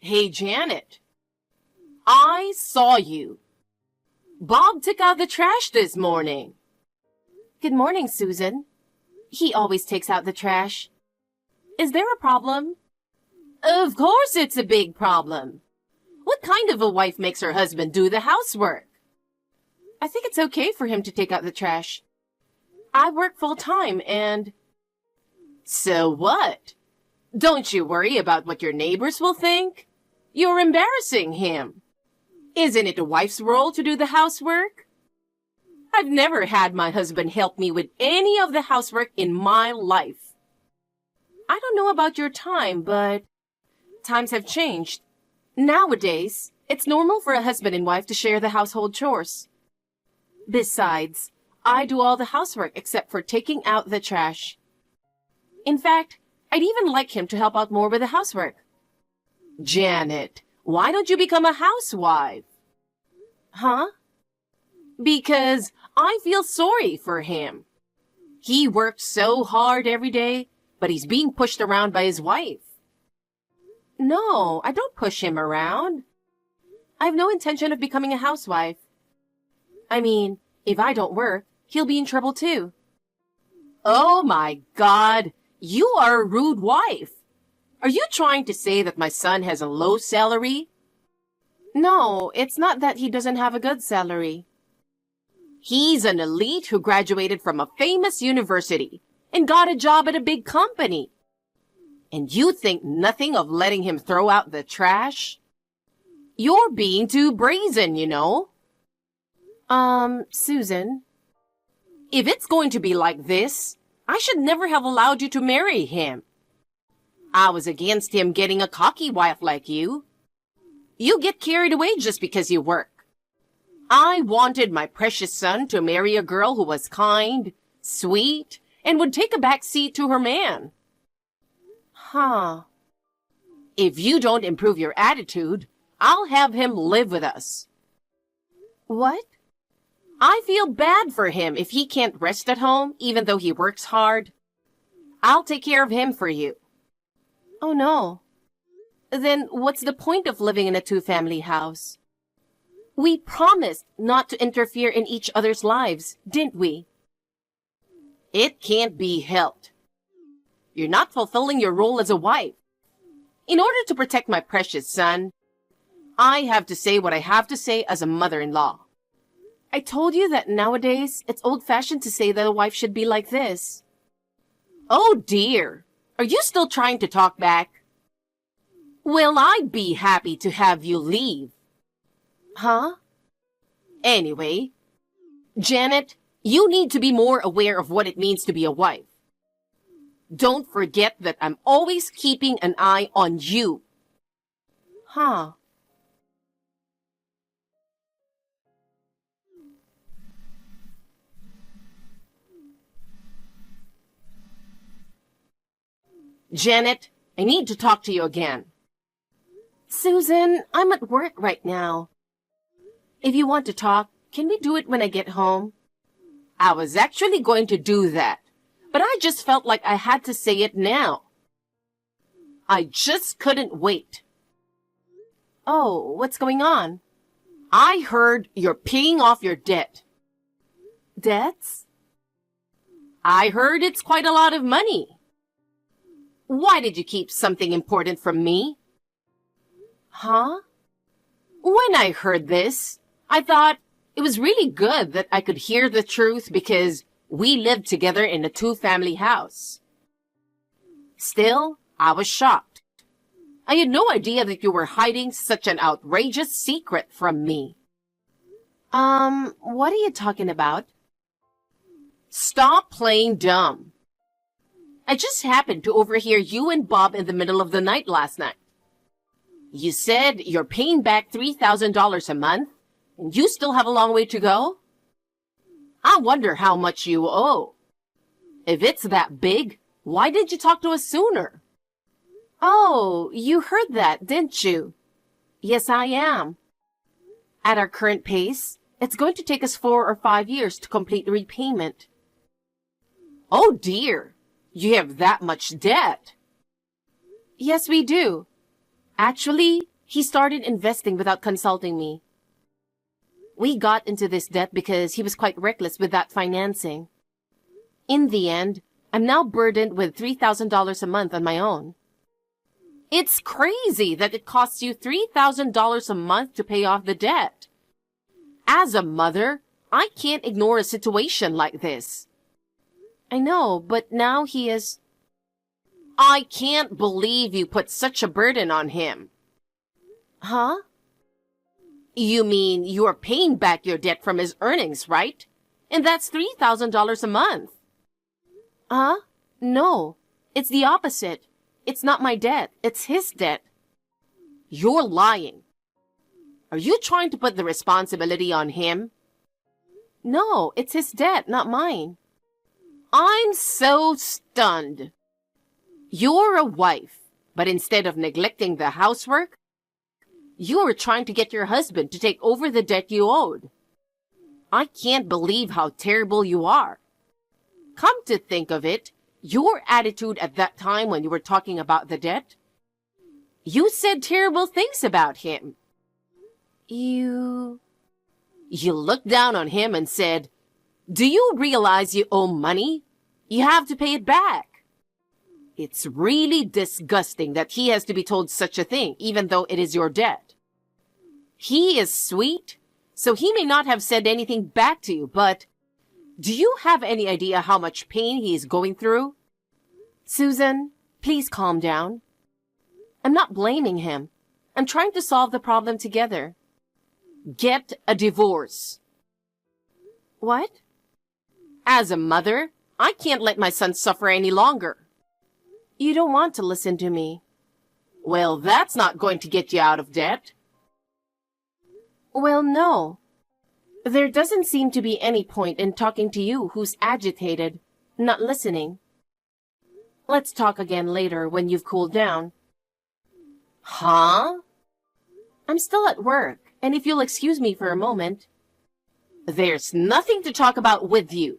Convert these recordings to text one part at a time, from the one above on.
Hey, Janet, I saw you. Bob took out the trash this morning. Good morning, Susan. He always takes out the trash. Is there a problem? Of course it's a big problem. What kind of a wife makes her husband do the housework? I think it's okay for him to take out the trash. I work full-time and... So what? Don't you worry about what your neighbors will think? You're embarrassing him. Isn't it a wife's role to do the housework? I've never had my husband help me with any of the housework in my life. I don't know about your time, but times have changed. Nowadays, it's normal for a husband and wife to share the household chores. Besides, I do all the housework except for taking out the trash. In fact, I'd even like him to help out more with the housework. Janet, why don't you become a housewife? Huh? Because I feel sorry for him. He works so hard every day, but he's being pushed around by his wife. No, I don't push him around. I have no intention of becoming a housewife. I mean, if I don't work, he'll be in trouble too. Oh my God, you are a rude wife. Are you trying to say that my son has a low salary? No, it's not that he doesn't have a good salary. He's an elite who graduated from a famous university and got a job at a big company. And you think nothing of letting him throw out the trash? You're being too brazen, you know. Susan. If it's going to be like this, I should never have allowed you to marry him. I was against him getting a cocky wife like you. You get carried away just because you work. I wanted my precious son to marry a girl who was kind, sweet, and would take a back seat to her man. Huh. If you don't improve your attitude, I'll have him live with us. What? I feel bad for him if he can't rest at home, even though he works hard. I'll take care of him for you. Oh, no. Then what's the point of living in a two-family house? We promised not to interfere in each other's lives, didn't we? It can't be helped. You're not fulfilling your role as a wife. In order to protect my precious son, I have to say what I have to say as a mother-in-law. I told you that nowadays it's old-fashioned to say that a wife should be like this. Oh dear, are you still trying to talk back? Well, I'd be happy to have you leave. Huh? Anyway, Janet, you need to be more aware of what it means to be a wife. Don't forget that I'm always keeping an eye on you. Huh. Janet, I need to talk to you again. Susan, I'm at work right now. If you want to talk, can we do it when I get home? I was actually going to do that, but I just felt like I had to say it now. I just couldn't wait. Oh, what's going on? I heard you're paying off your debt. Debts? I heard it's quite a lot of money. Why did you keep something important from me? Huh? When I heard this, I thought it was really good that I could hear the truth because we lived together in a two-family house. Still, I was shocked. I had no idea that you were hiding such an outrageous secret from me. What are you talking about? Stop playing dumb. I just happened to overhear you and Bob in the middle of the night last night. You said you're paying back $3,000 a month, and you still have a long way to go? I wonder how much you owe. If it's that big, why didn't you talk to us sooner? Oh, you heard that, didn't you? Yes, I am. At our current pace, it's going to take us 4 or 5 years to complete the repayment. Oh dear, you have that much debt. Yes, we do. Actually, He started investing without consulting me. We got into this debt because he was quite reckless with that financing. In the end, I'm now burdened with $3,000 a month on my own. It's crazy that it costs you $3,000 a month to pay off the debt. As a mother, I can't ignore a situation like this. I know, but now he is... I can't believe you put such a burden on him. Huh? You mean you're paying back your debt from his earnings, right? And that's $3,000 a month. Huh? No, it's the opposite. It's not my debt, it's his debt. You're lying. Are you trying to put the responsibility on him? No, it's his debt, not mine. I'm so stunned. You're a wife, but instead of neglecting the housework, you were trying to get your husband to take over the debt you owed. I can't believe how terrible you are. Come to think of it, your attitude at that time when you were talking about the debt, you said terrible things about him. You looked down on him and said, "Do you realize you owe money? You have to pay it back." It's really disgusting that he has to be told such a thing, even though it is your debt. He is sweet, so he may not have said anything back to you, but do you have any idea how much pain he is going through? Susan, please calm down. I'm not blaming him. I'm trying to solve the problem together. Get a divorce. What? As a mother, I can't let my son suffer any longer. You don't want to listen to me. Well, that's not going to get you out of debt. Well, no. There doesn't seem to be any point in talking to you who's agitated, not listening. Let's talk again later when you've cooled down. Huh? I'm still at work, and if you'll excuse me for a moment. There's nothing to talk about with you.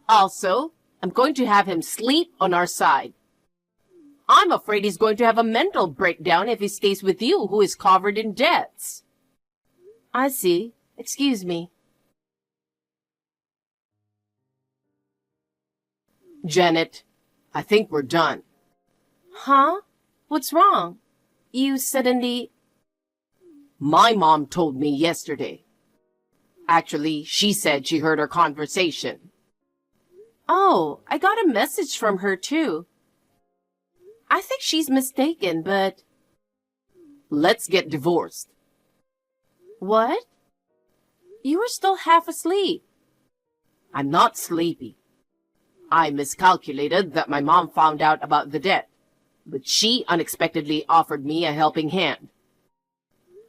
Also, I'm going to have him sleep on our side. I'm afraid he's going to have a mental breakdown if he stays with you, who is covered in debts. I see. Excuse me. Janet, I think we're done. Huh? What's wrong? You suddenly... My mom told me yesterday. Actually, she said she heard our conversation. Oh, I got a message from her too. I think she's mistaken, but... Let's get divorced. What? You were still half asleep. I'm not sleepy. I miscalculated that my mom found out about the debt, but she unexpectedly offered me a helping hand.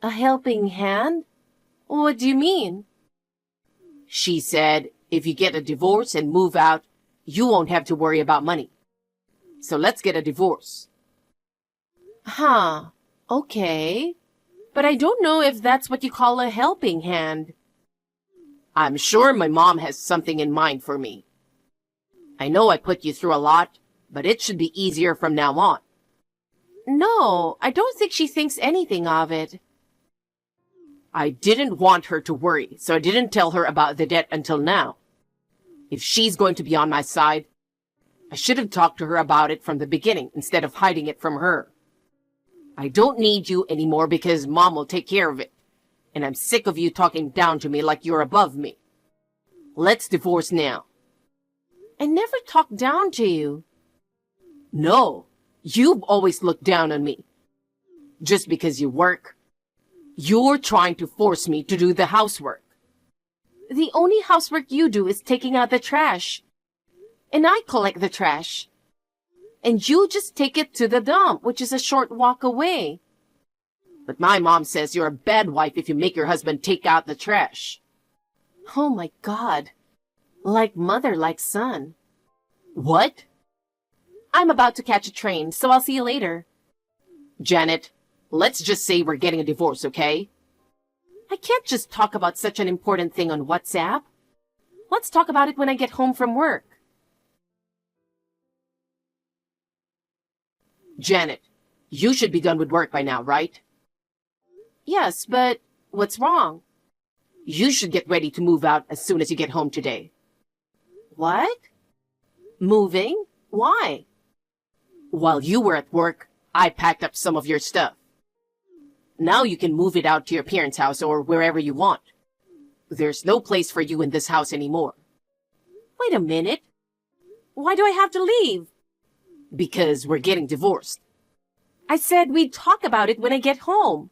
A helping hand? What do you mean? She said, if you get a divorce and move out, you won't have to worry about money. So let's get a divorce. Huh. Okay. But I don't know if that's what you call a helping hand. I'm sure my mom has something in mind for me. I know I put you through a lot, but it should be easier from now on. No, I don't think she thinks anything of it. I didn't want her to worry, so I didn't tell her about the debt until now. If she's going to be on my side, I should have talked to her about it from the beginning instead of hiding it from her. I don't need you anymore because Mom will take care of it, and I'm sick of you talking down to me like you're above me. Let's divorce now. I never talked down to you. No, you've always looked down on me. Just because you work, you're trying to force me to do the housework. The only housework you do is taking out the trash. And I collect the trash. And you just take it to the dump, which is a short walk away. But my mom says you're a bad wife if you make your husband take out the trash. Oh my God. Like mother, like son. What? I'm about to catch a train, so I'll see you later. Janet, let's just say we're getting a divorce, okay? I can't just talk about such an important thing on WhatsApp. Let's talk about it when I get home from work. Janet, you should be done with work by now, right? Yes, but what's wrong? You should get ready to move out as soon as you get home today. What? Moving? Why? While you were at work, I packed up some of your stuff. Now you can move it out to your parents' house or wherever you want. There's no place for you in this house anymore. Wait a minute. Why do I have to leave? Because we're getting divorced. I said we'd talk about it when I get home.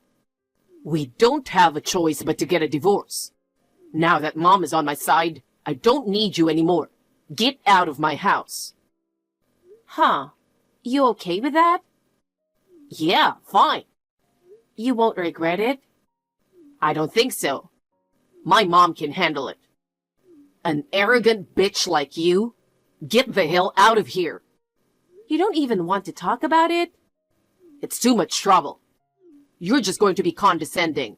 We don't have a choice but to get a divorce. Now that Mom is on my side, I don't need you anymore. Get out of my house. Huh. You okay with that? Yeah, fine. You won't regret it? I don't think so. My mom can handle it. An arrogant bitch like you? Get the hell out of here. You don't even want to talk about it? It's too much trouble. You're just going to be condescending.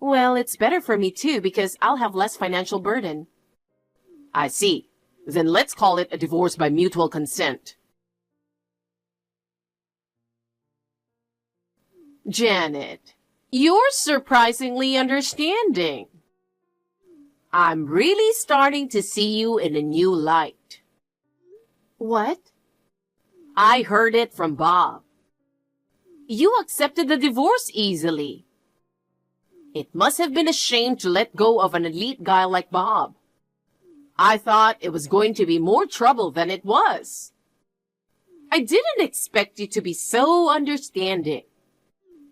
Well, it's better for me too because I'll have less financial burden. I see. Then let's call it a divorce by mutual consent. Janet, you're surprisingly understanding. I'm really starting to see you in a new light. What? I heard it from Bob. You accepted the divorce easily. It must have been a shame to let go of an elite guy like Bob. I thought it was going to be more trouble than it was. I didn't expect you to be so understanding.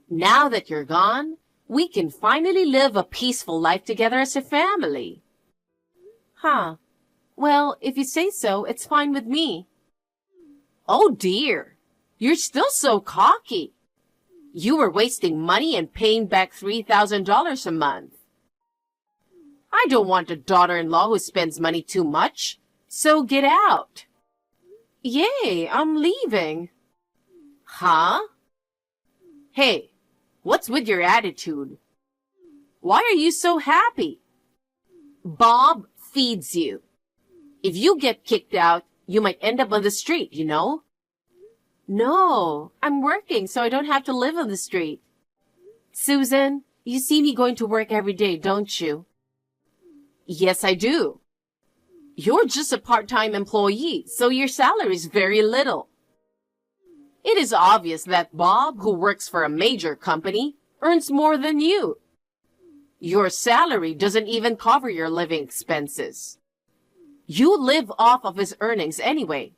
Now that you're gone, we can finally live a peaceful life together as a family. Huh. Well, if you say so, it's fine with me. Oh dear, you're still so cocky. You were wasting money and paying back $3,000 a month. I don't want a daughter-in-law who spends money too much, so get out. Yay, I'm leaving. Huh? Hey, what's with your attitude? Why are you so happy? Bob feeds you. If you get kicked out, you might end up on the street, you know? No, I'm working so I don't have to live on the street. Susan, you see me going to work every day, don't you? Yes, I do. You're just a part-time employee, so your salary is very little. It is obvious that Bob, who works for a major company, earns more than you. Your salary doesn't even cover your living expenses. You live off of his earnings anyway.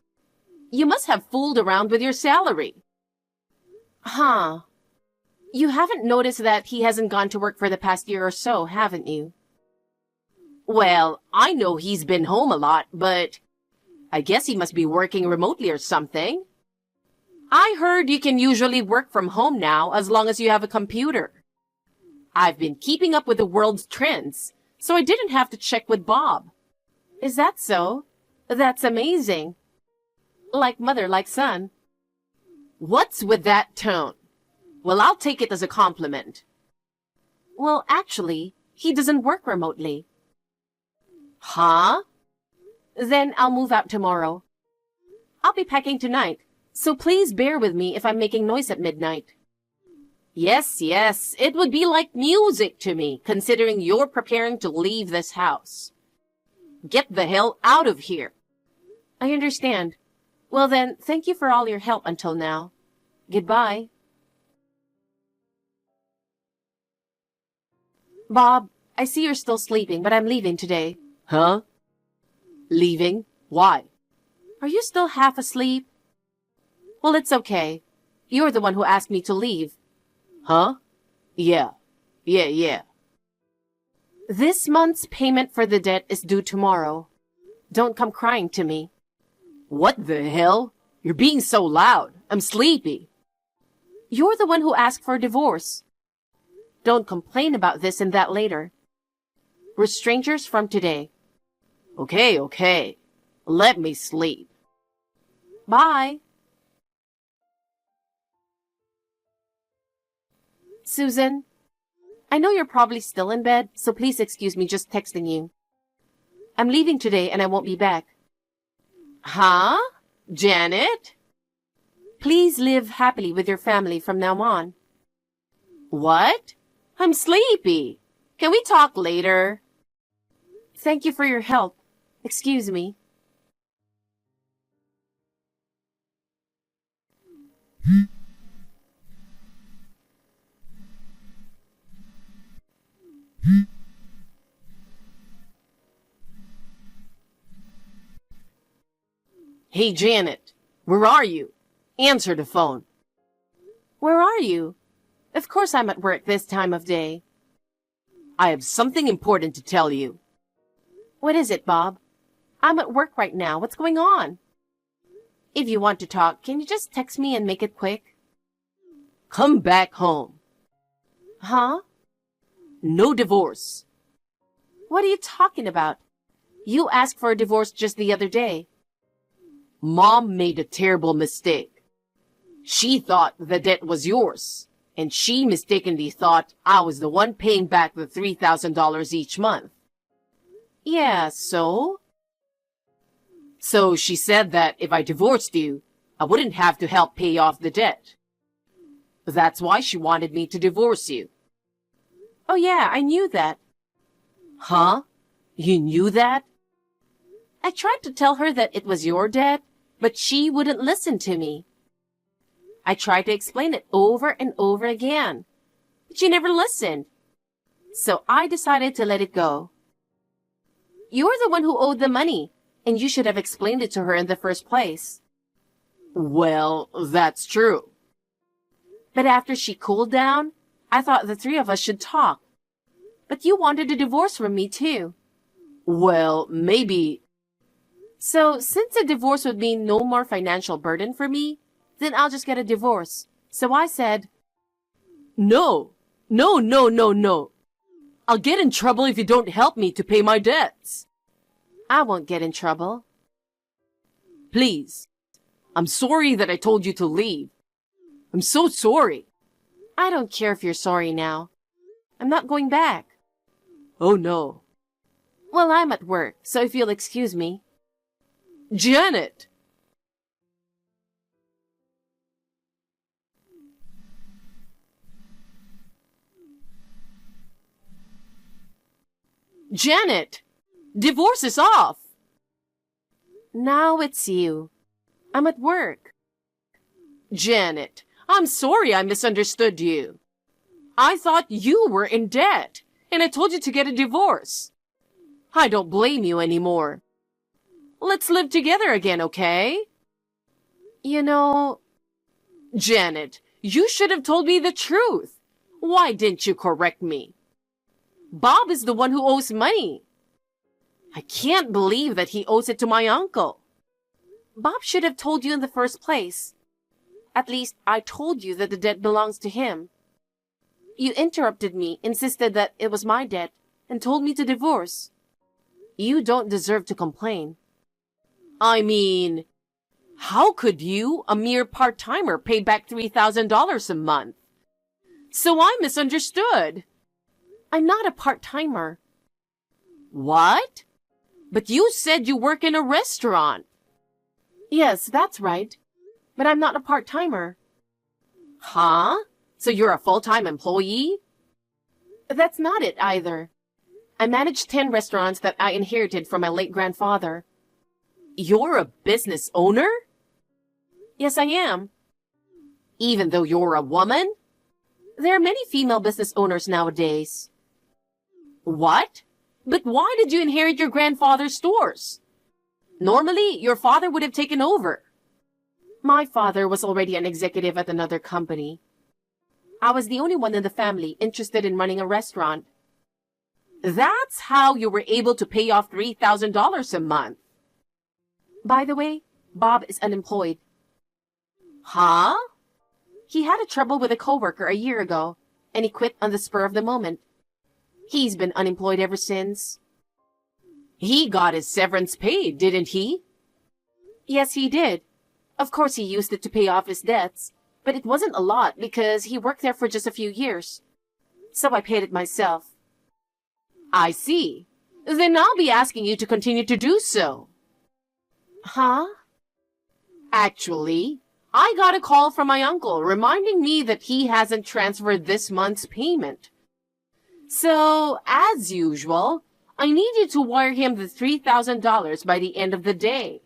You must have fooled around with your salary. Huh. You haven't noticed that he hasn't gone to work for the past year or so, haven't you? Well, I know he's been home a lot, but I guess he must be working remotely or something. I heard you can usually work from home now as long as you have a computer. I've been keeping up with the world's trends, so I didn't have to check with Bob. Is that so? That's amazing. Like mother, like son. What's with that tone? Well, I'll take it as a compliment. Well, actually, he doesn't work remotely. Huh? Then I'll move out tomorrow. I'll be packing tonight, so please bear with me if I'm making noise at midnight. Yes, yes, it would be like music to me, considering you're preparing to leave this house. Get the hell out of here. I understand. Well then, thank you for all your help until now. Goodbye. Bob, I see you're still sleeping, but I'm leaving today. Huh? Leaving? Why? Are you still half asleep? Well, it's okay. You're the one who asked me to leave. Huh? Yeah. This month's payment for the debt is due tomorrow. Don't come crying to me. What the hell? You're being so loud. I'm sleepy. You're the one who asked for a divorce. Don't complain about this and that later. We're strangers from today. Okay. Let me sleep. Bye. Susan, I know you're probably still in bed, so please excuse me just texting you. I'm leaving today and I won't be back. Huh? Janet? Please live happily with your family from now on. What? I'm sleepy. Can we talk later? Thank you for your help. Excuse me. Hey, Janet, where are you? Answer the phone. Where are you? Of course I'm at work this time of day. I have something important to tell you. What is it, Bob? I'm at work right now. What's going on? If you want to talk, can you just text me and make it quick? Come back home. Huh? No divorce. What are you talking about? You asked for a divorce just the other day. Mom made a terrible mistake. She thought the debt was yours, and she mistakenly thought I was the one paying back the $3,000 each month. Yeah, so? So she said that if I divorced you, I wouldn't have to help pay off the debt. That's why she wanted me to divorce you. Oh yeah, I knew that. Huh? You knew that? I tried to tell her that it was your debt, but she wouldn't listen to me. I tried to explain it over and over again, but she never listened. So I decided to let it go. You're the one who owed the money, and you should have explained it to her in the first place. Well, that's true. But after she cooled down, I thought the three of us should talk. But you wanted a divorce from me too. Well, maybe. So since a divorce would mean no more financial burden for me, then I'll just get a divorce. So I said, No. No. I'll get in trouble if you don't help me to pay my debts. I won't get in trouble. Please. I'm sorry that I told you to leave. I'm so sorry. I don't care if you're sorry now. I'm not going back. Oh no. Well, I'm at work, so if you'll excuse me. Janet! Janet! Divorce is off! Now it's you. I'm at work. Janet, I'm sorry I misunderstood you. I thought you were in debt, and I told you to get a divorce. I don't blame you anymore. Let's live together again, okay? You know... Janet, you should have told me the truth. Why didn't you correct me? Bob is the one who owes money. I can't believe that he owes it to my uncle. Bob should have told you in the first place. At least I told you that the debt belongs to him. You interrupted me, insisted that it was my debt, and told me to divorce. You don't deserve to complain. I mean, how could you, a mere part-timer, pay back $3,000 a month? So I misunderstood. I'm not a part-timer. What? But you said you work in a restaurant. Yes, that's right. But I'm not a part-timer. Huh? So you're a full-time employee? That's not it either. I manage 10 restaurants that I inherited from my late grandfather. You're a business owner? Yes, I am. Even though you're a woman? There are many female business owners nowadays. What? But why did you inherit your grandfather's stores? Normally, your father would have taken over. My father was already an executive at another company. I was the only one in the family interested in running a restaurant. That's how you were able to pay off $3,000 a month. By the way, Bob is unemployed. Huh? He had a trouble with a coworker a year ago, and he quit on the spur of the moment. He's been unemployed ever since. He got his severance paid, didn't he? Yes, he did. Of course he used it to pay off his debts, but it wasn't a lot because he worked there for just a few years. So I paid it myself. I see. Then I'll be asking you to continue to do so. Huh? Actually, I got a call from my uncle reminding me that he hasn't transferred this month's payment. So, as usual, I need you to wire him the $3,000 by the end of the day.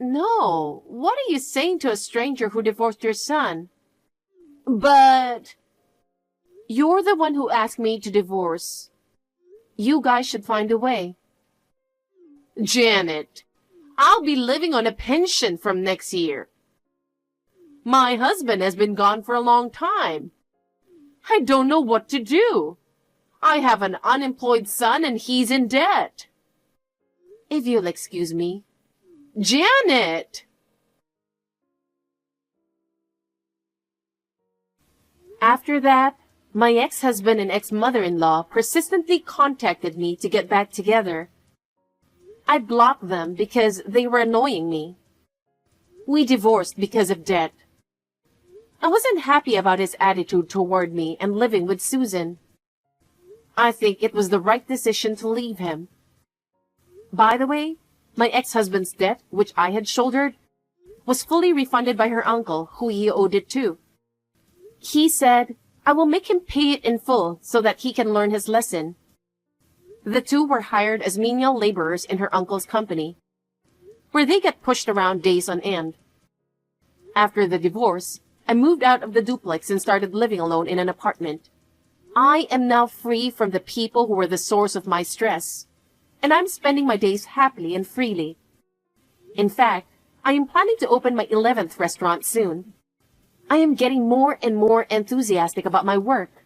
No, what are you saying to a stranger who divorced your son? But you're the one who asked me to divorce. You guys should find a way. Janet, I'll be living on a pension from next year. My husband has been gone for a long time. I don't know what to do. I have an unemployed son and he's in debt. If you'll excuse me. Janet! After that, my ex-husband and ex-mother-in-law persistently contacted me to get back together. I blocked them because they were annoying me. We divorced because of debt. I wasn't happy about his attitude toward me and living with Susan. I think it was the right decision to leave him. By the way, my ex-husband's debt, which I had shouldered, was fully refunded by her uncle, who he owed it to. He said, I will make him pay it in full so that he can learn his lesson. The two were hired as menial laborers in her uncle's company, where they get pushed around days on end. After the divorce, I moved out of the duplex and started living alone in an apartment. I am now free from the people who were the source of my stress, and I'm spending my days happily and freely. In fact, I am planning to open my 11th restaurant soon. I am getting more and more enthusiastic about my work.